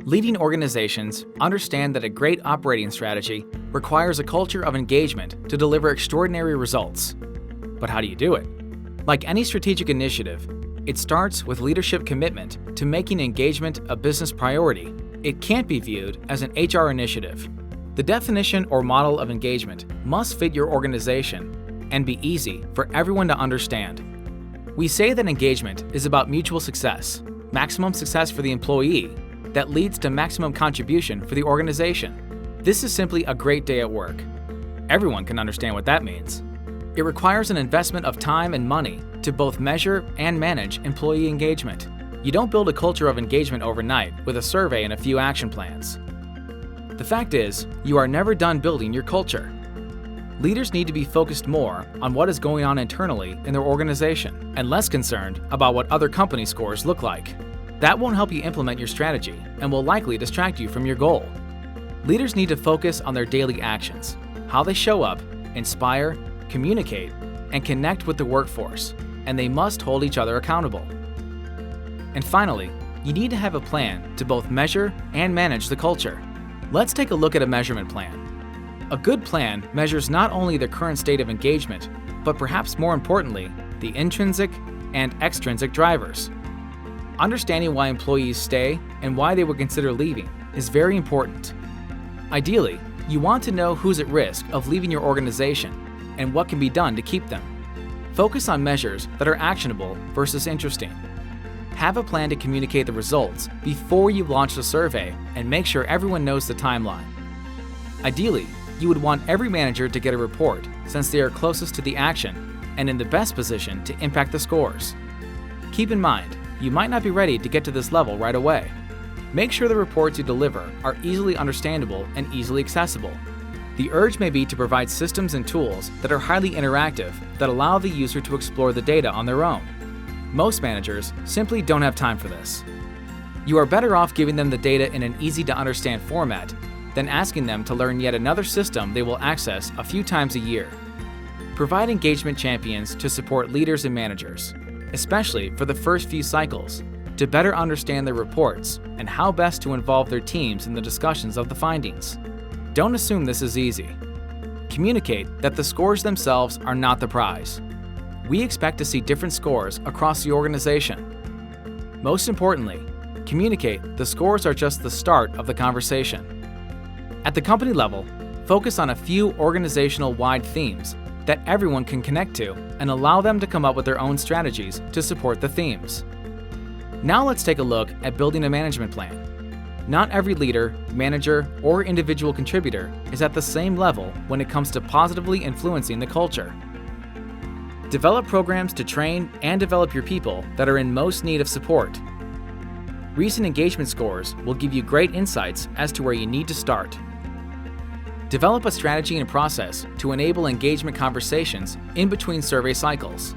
Leading organizations understand that a great operating strategy requires a culture of engagement to deliver extraordinary results. But how do you do it? Like any strategic initiative, it starts with leadership commitment to making engagement a business priority. It can't be viewed as an HR initiative. The definition or model of engagement must fit your organization and be easy for everyone to understand. We say that engagement is about mutual success, maximum success for the employee, that leads to maximum contribution for the organization. This is simply a great day at work. Everyone can understand what that means. It requires an investment of time and money to both measure and manage employee engagement. You don't build a culture of engagement overnight with a survey and a few action plans. The fact is, you are never done building your culture. Leaders need to be focused more on what is going on internally in their organization and less concerned about what other company scores look like. That won't help you implement your strategy and will likely distract you from your goal. Leaders need to focus on their daily actions, how they show up, inspire, communicate, and connect with the workforce, and they must hold each other accountable. And finally, you need to have a plan to both measure and manage the culture. Let's take a look at a measurement plan. A good plan measures not only the current state of engagement, but perhaps more importantly, the intrinsic and extrinsic drivers. Understanding why employees stay and why they would consider leaving is very important. Ideally, you want to know who's at risk of leaving your organization and what can be done to keep them. Focus on measures that are actionable versus interesting. Have a plan to communicate the results before you launch the survey and make sure everyone knows the timeline. Ideally, you would want every manager to get a report since they are closest to the action and in the best position to impact the scores. Keep in mind, you might not be ready to get to this level right away. Make sure the reports you deliver are easily understandable and easily accessible. The urge may be to provide systems and tools that are highly interactive that allow the user to explore the data on their own. Most managers simply don't have time for this. You are better off giving them the data in an easy-to-understand format than asking them to learn yet another system they will access a few times a year. Provide engagement champions to support leaders and managers, especially for the first few cycles, to better understand their reports and how best to involve their teams in the discussions of the findings. Don't assume this is easy. Communicate that the scores themselves are not the prize. We expect to see different scores across the organization. Most importantly, communicate the scores are just the start of the conversation. At the company level, focus on a few organizational-wide themes that everyone can connect to and allow them to come up with their own strategies to support the themes. Now let's take a look at building a management plan. Not every leader, manager, or individual contributor is at the same level when it comes to positively influencing the culture. Develop programs to train and develop your people that are in most need of support. Recent engagement scores will give you great insights as to where you need to start. Develop a strategy and process to enable engagement conversations in between survey cycles.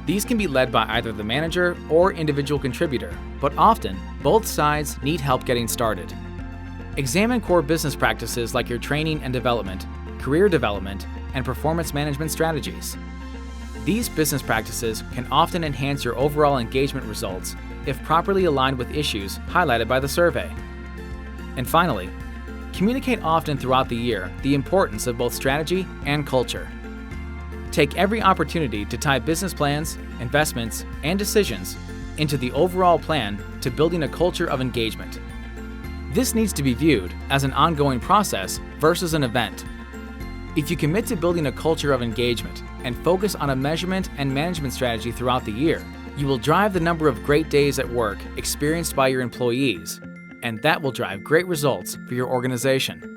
These can be led by either the manager or individual contributor, but often both sides need help getting started. Examine core business practices like your training and development, career development, and performance management strategies. These business practices can often enhance your overall engagement results if properly aligned with issues highlighted by the survey. And finally, communicate often throughout the year the importance of both strategy and culture. Take every opportunity to tie business plans, investments, and decisions into the overall plan to building a culture of engagement. This needs to be viewed as an ongoing process versus an event. If you commit to building a culture of engagement and focus on a measurement and management strategy throughout the year, you will drive the number of great days at work experienced by your employees, and that will drive great results for your organization.